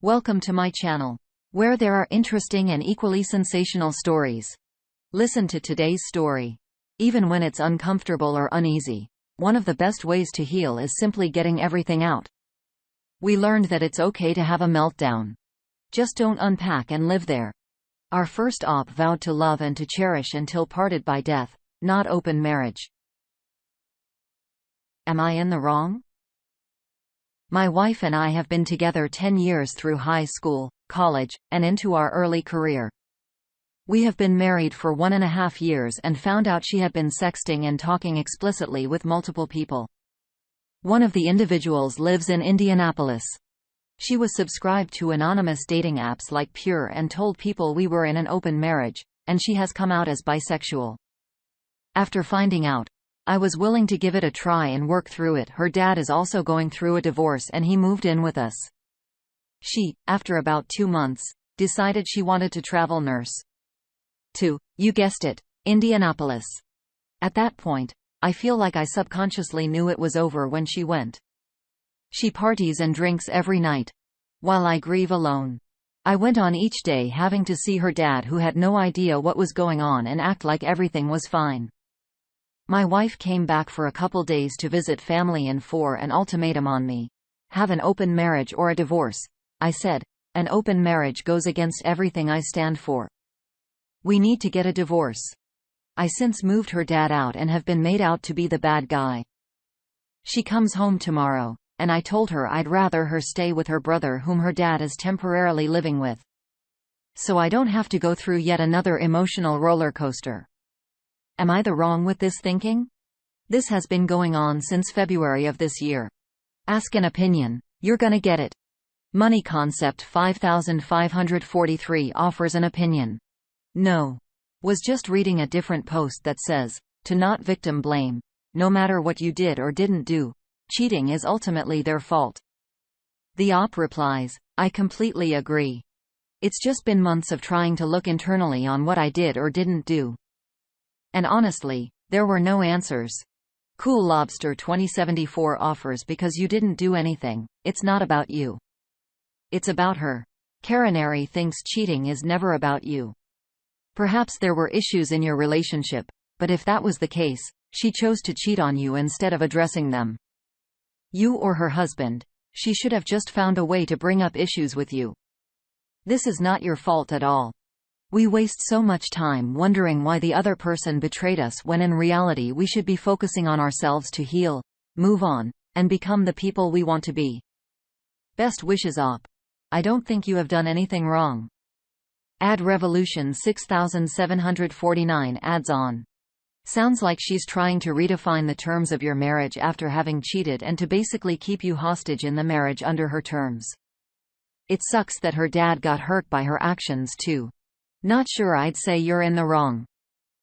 Welcome to my channel, where there are interesting and equally sensational stories. Listen to today's story. Even when it's uncomfortable or uneasy, one of the best ways to heal is simply getting everything out. We learned that it's okay to have a meltdown. Just don't unpack and live there. Our first op vowed to love and to cherish until parted by death, not open marriage. Am I in the wrong? My wife and I have been together 10 years through high school, college, and into our early career. We have been married for 1.5 years and found out she had been sexting and talking explicitly with multiple people. One of the individuals lives in Indianapolis. She was subscribed to anonymous dating apps like Pure and told people we were in an open marriage, and she has come out as bisexual. After finding out, I was willing to give it a try and work through it. Her dad is also going through a divorce and he moved in with us. She, after about 2 months, decided she wanted to travel nurse to, you guessed it, Indianapolis. At that point, I feel like I subconsciously knew it was over when she went. She parties and drinks every night, while I grieve alone. I went on each day having to see her dad, who had no idea what was going on, and act like everything was fine. My wife came back for a couple days to visit family and for an ultimatum on me. Have an open marriage or a divorce. I said, an open marriage goes against everything I stand for. We need to get a divorce. I since moved her dad out and have been made out to be the bad guy. She comes home tomorrow, and I told her I'd rather her stay with her brother, whom her dad is temporarily living with, so I don't have to go through yet another emotional roller coaster. Am I the wrong with this thinking? This has been going on since February of this year. Ask an opinion, you're gonna get it. Money Concept 5543 offers an opinion. No. Was just reading a different post that says, to not victim blame. No matter what you did or didn't do, cheating is ultimately their fault. The op replies, I completely agree. It's just been months of trying to look internally on what I did or didn't do. And honestly, there were no answers. Cool Lobster 2074 offers, because you didn't do anything, it's not about you. It's about her. Karenary thinks cheating is never about you. Perhaps there were issues in your relationship, but if that was the case, she chose to cheat on you instead of addressing them. You or her husband, she should have just found a way to bring up issues with you. This is not your fault at all. We waste so much time wondering why the other person betrayed us, when in reality we should be focusing on ourselves to heal, move on, and become the people we want to be. Best wishes, op. I don't think you have done anything wrong. Ad Revolution 6749 adds on. Sounds like she's trying to redefine the terms of your marriage after having cheated, and to basically keep you hostage in the marriage under her terms. It sucks that her dad got hurt by her actions too. Not sure I'd say you're in the wrong.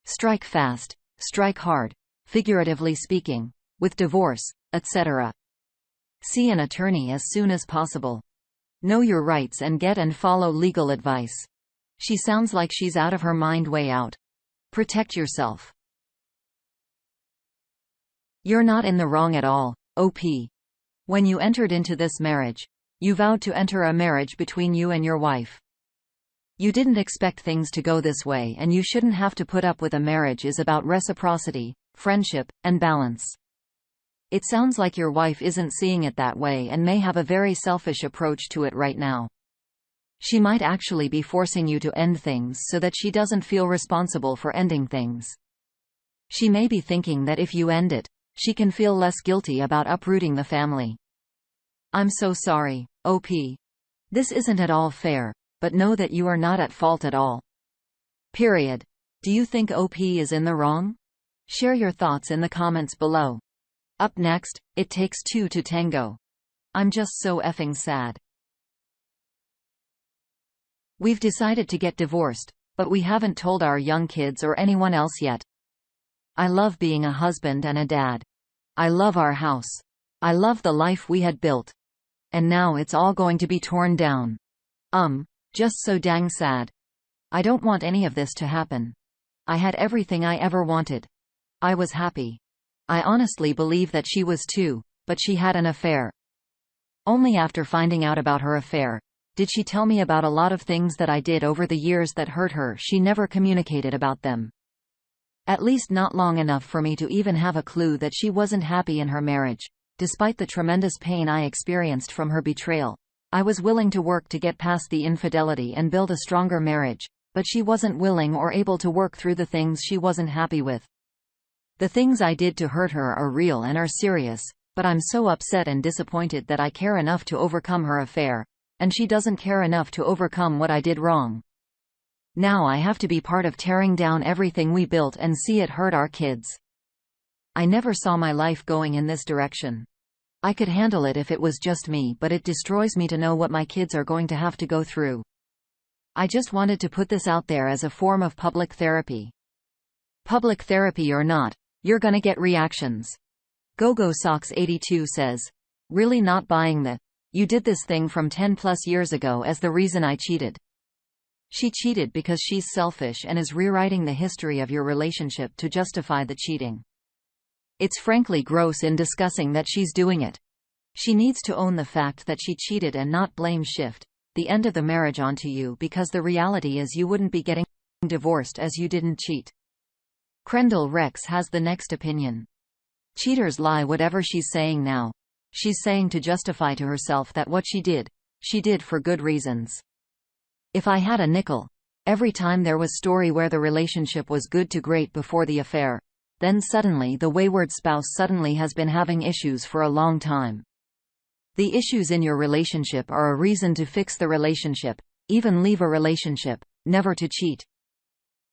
Strike fast, strike hard, figuratively speaking, with divorce, etc. See an attorney as soon as possible. Know your rights and get and follow legal advice. She sounds like she's out of her mind, way out. Protect yourself. You're not in the wrong at all, OP. When you entered into this marriage, you vowed to enter a marriage between you and your wife. You didn't expect things to go this way, and you shouldn't have to put up with. A marriage is about reciprocity, friendship, and balance. It sounds like your wife isn't seeing it that way and may have a very selfish approach to it right now. She might actually be forcing you to end things so that she doesn't feel responsible for ending things. She may be thinking that if you end it, she can feel less guilty about uprooting the family. I'm so sorry, OP. This isn't at all fair. But know that you are not at fault at all. Period. Do you think OP is in the wrong? Share your thoughts in the comments below. Up next, It Takes Two to Tango. I'm just so effing sad. We've decided to get divorced, but we haven't told our young kids or anyone else yet. I love being a husband and a dad. I love our house. I love the life we had built. And now it's all going to be torn down. Just so dang sad. I don't want any of this to happen. I had everything I ever wanted. I was happy. I honestly believe that she was too, but she had an affair. Only after finding out about her affair Did she tell me about a lot of things that I did over the years that hurt her? She never communicated about them. At least not long enough for me to even have a clue that she wasn't happy in her marriage. Despite the tremendous pain I experienced from her betrayal, I was willing to work to get past the infidelity and build a stronger marriage, but she wasn't willing or able to work through the things she wasn't happy with. The things I did to hurt her are real and are serious, but I'm so upset and disappointed that I care enough to overcome her affair, and she doesn't care enough to overcome what I did wrong. Now I have to be part of tearing down everything we built and see it hurt our kids. I never saw my life going in this direction. I could handle it if it was just me, but it destroys me to know what my kids are going to have to go through. I just wanted to put this out there as a form of public therapy. Public therapy or not, you're gonna get reactions. GoGo Socks 82 says, "Really not buying the, you did this thing from 10 plus years ago as the reason I cheated." She cheated because she's selfish and is rewriting the history of your relationship to justify the cheating. It's frankly gross in discussing that she's doing it. She needs to own the fact that she cheated and not blame shift the end of the marriage onto you, because the reality is you wouldn't be getting divorced as you didn't cheat. Crendel Rex has the next opinion. Cheaters lie. Whatever she's saying now, she's saying to justify to herself that what she did for good reasons. If I had a nickel every time there was story where the relationship was good to great before the affair, then suddenly the wayward spouse suddenly has been having issues for a long time. The issues in your relationship are a reason to fix the relationship, even leave a relationship, never to cheat.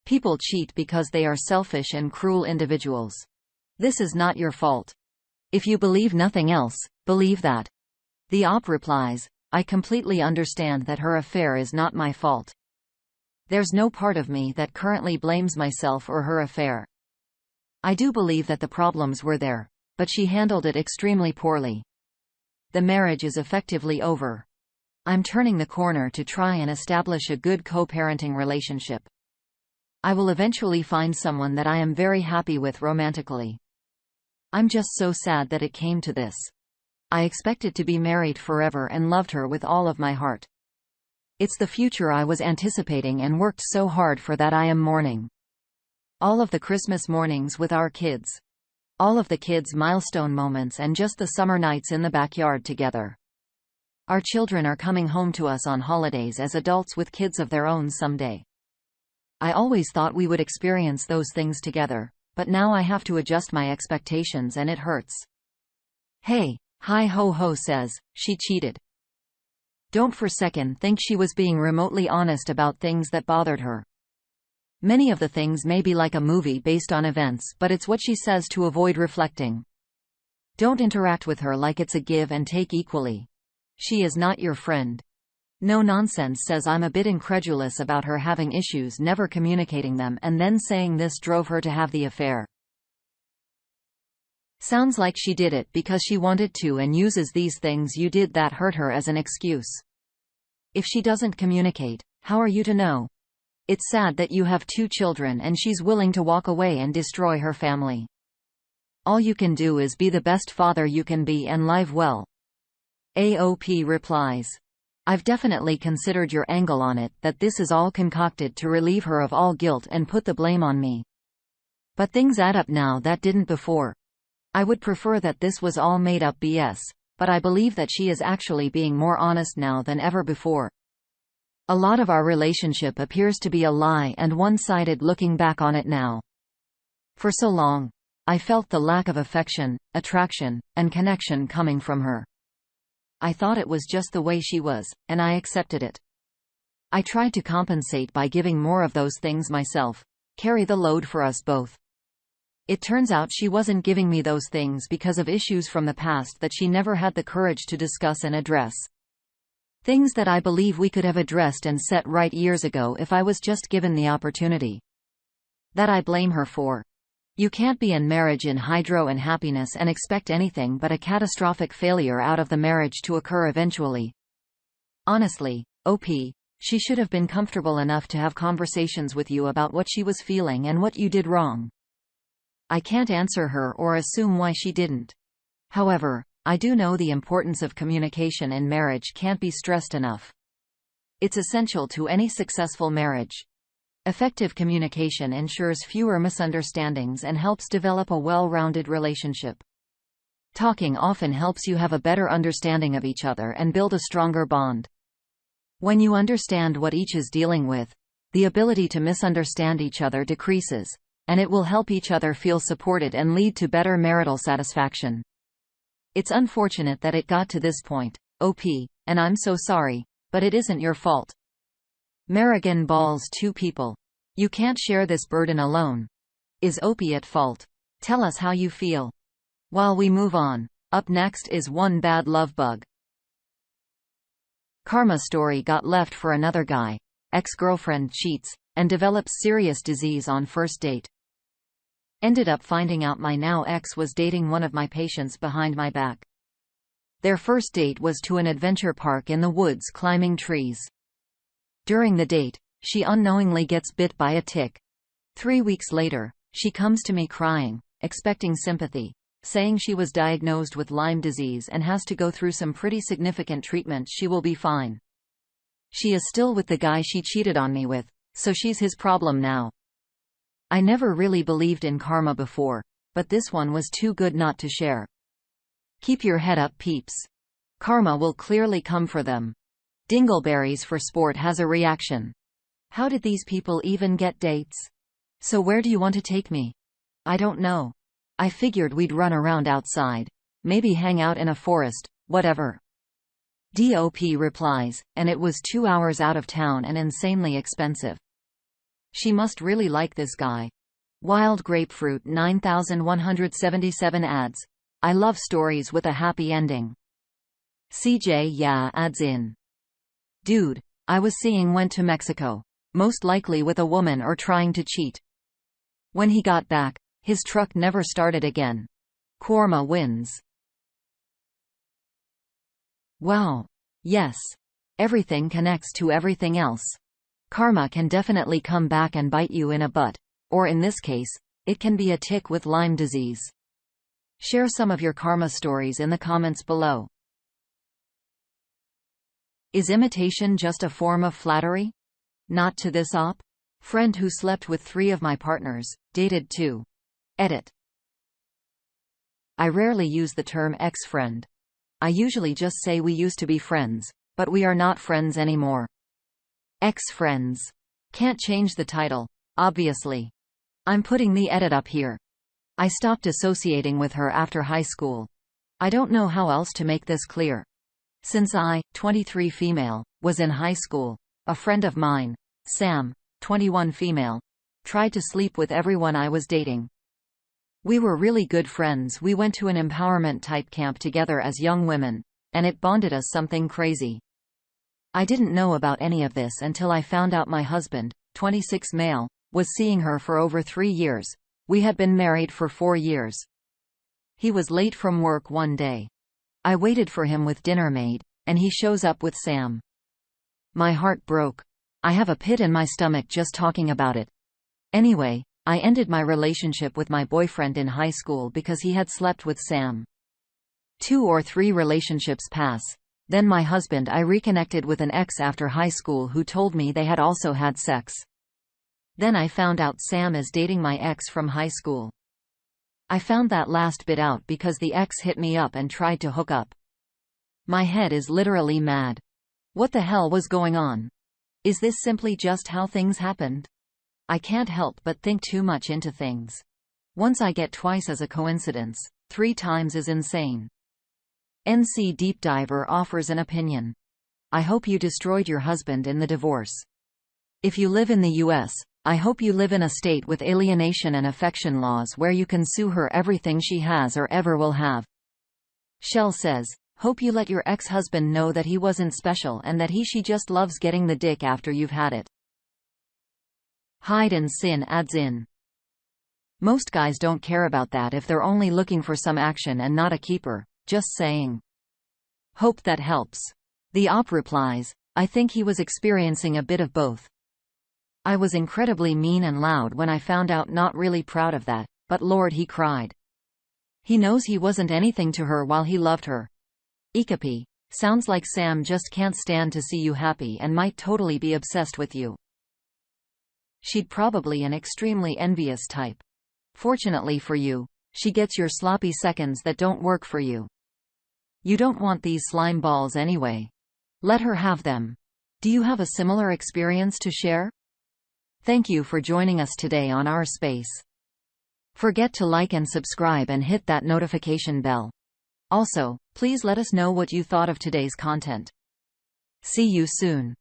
People cheat because they are selfish and cruel individuals. This is not your fault. If you believe nothing else, believe that. The op replies, "I completely understand that her affair is not my fault. There's no part of me that currently blames myself or her affair. I do believe that the problems were there, but she handled it extremely poorly. The marriage is effectively over. I'm turning the corner to try and establish a good co-parenting relationship. I will eventually find someone that I am very happy with romantically. I'm just so sad that it came to this. I expected to be married forever and loved her with all of my heart. It's the future I was anticipating and worked so hard for that I am mourning. All of the Christmas mornings with our kids. All of the kids' milestone moments and just the summer nights in the backyard together. Our children are coming home to us on holidays as adults with kids of their own someday. I always thought we would experience those things together, but now I have to adjust my expectations and it hurts." Hey, Hi Ho Ho says, she cheated. Don't for a second think she was being remotely honest about things that bothered her. Many of the things may be like a movie based on events, but it's what she says to avoid reflecting. Don't interact with her like it's a give and take equally. She is not your friend. No Nonsense says, I'm a bit incredulous about her having issues never communicating them and then saying this drove her to have the affair. Sounds like she did it because she wanted to and uses these things you did that hurt her as an excuse. If she doesn't communicate, how are you to know? It's sad that you have 2 children and she's willing to walk away and destroy her family. All you can do is be the best father you can be and live well. AOP replies, I've definitely considered your angle on it, that this is all concocted to relieve her of all guilt and put the blame on me. But things add up now that didn't before. I would prefer that this was all made up BS, but I believe that she is actually being more honest now than ever before. A lot of our relationship appears to be a lie and one-sided looking back on it now. For so long, I felt the lack of affection, attraction, and connection coming from her. I thought it was just the way she was, and I accepted it. I tried to compensate by giving more of those things myself, carry the load for us both. It turns out she wasn't giving me those things because of issues from the past that she never had the courage to discuss and address. Things that I believe we could have addressed and set right years ago if I was just given the opportunity. That I blame her for. You can't be in marriage in hydro and happiness and expect anything but a catastrophic failure out of the marriage to occur eventually. Honestly, OP, she should have been comfortable enough to have conversations with you about what she was feeling and what you did wrong. I can't answer her or assume why she didn't. However, I do know the importance of communication in marriage can't be stressed enough. It's essential to any successful marriage. Effective communication ensures fewer misunderstandings and helps develop a well-rounded relationship. Talking often helps you have a better understanding of each other and build a stronger bond. When you understand what each is dealing with, the ability to misunderstand each other decreases, and it will help each other feel supported and lead to better marital satisfaction. It's unfortunate that it got to this point, OP, and I'm so sorry, but it isn't your fault. Marigan balls two people. You can't share this burden alone. Is OP at fault? Tell us how you feel. While we move on, up next is one bad love bug. Karma story got left for another guy. Ex-girlfriend cheats, and develops serious disease on first date. Ended up finding out my now ex was dating one of my patients behind my back. Their first date was to an adventure park in the woods climbing trees. During the date, she unknowingly gets bit by a tick. 3 weeks later, she comes to me crying, expecting sympathy, saying she was diagnosed with Lyme disease and has to go through some pretty significant treatment. She will be fine. She is still with the guy she cheated on me with, so she's his problem now. I never really believed in karma before, but this one was too good not to share. Keep your head up, peeps. Karma will clearly come for them. Dingleberries for Sport has a reaction. How did these people even get dates? So where do you want to take me? I don't know. I figured we'd run around outside. Maybe hang out in a forest, whatever. DOP replies, and it was 2 hours out of town and insanely expensive. She must really like this guy. Wild Grapefruit 9177 adds, I love stories with a happy ending. CJ yeah adds in. Dude, I was seeing went to Mexico. Most likely with a woman or trying to cheat. When he got back, his truck never started again. Karma wins. Wow. Yes. Everything connects to everything else. Karma can definitely come back and bite you in a butt, or in this case, it can be a tick with Lyme disease. Share some of your karma stories in the comments below. Is imitation just a form of flattery? Not to this op? Friend who slept with 3 of my partners, dated 2. Edit. I rarely use the term ex-friend. I usually just say we used to be friends, but we are not friends anymore. Ex-friends. Can't change the title, obviously. I'm putting the edit up here. I stopped associating with her after high school. I don't know how else to make this clear. Since I, 23 female, was in high school, a friend of mine, Sam, 21 female, tried to sleep with everyone I was dating. We were really good friends. We went to an empowerment type camp together as young women, and it bonded us something crazy. I didn't know about any of this until I found out my husband, 26 male, was seeing her for over 3 years. We had been married for 4 years. He was late from work one day. I waited for him with dinner made, and he shows up with Sam. My heart broke. I have a pit in my stomach just talking about it. Anyway, I ended my relationship with my boyfriend in high school because he had slept with Sam. 2 or 3 relationships pass. Then my husband I reconnected with an ex after high school who told me they had also had sex. Then I found out Sam is dating my ex from high school. I found that last bit out because the ex hit me up and tried to hook up. My head is literally mad. What the hell was going on? Is this simply just how things happened? I can't help but think too much into things. Once I get twice as a coincidence, 3 times is insane. NC Deep Diver offers an opinion. I hope you destroyed your husband in the divorce. If you live in the US, I hope you live in a state with alienation and affection laws where you can sue her everything she has or ever will have. Shell says, hope you let your ex-husband know that he wasn't special and that she just loves getting the dick after you've had it. Hide and Sin adds in. Most guys don't care about that if they're only looking for some action and not a keeper, just saying. Hope that helps. The op replies, I think he was experiencing a bit of both. I was incredibly mean and loud when I found out, not really proud of that, but Lord, he cried. He knows he wasn't anything to her while he loved her. Ikapi. Sounds like Sam just can't stand to see you happy and might totally be obsessed with you. She'd probably an extremely envious type. Fortunately for you, she gets your sloppy seconds that don't work for you. You don't want these slime balls anyway. Let her have them. Do you have a similar experience to share? Thank you for joining us today on our space. Forget to like and subscribe and hit that notification bell. Also, please let us know what you thought of today's content. See you soon.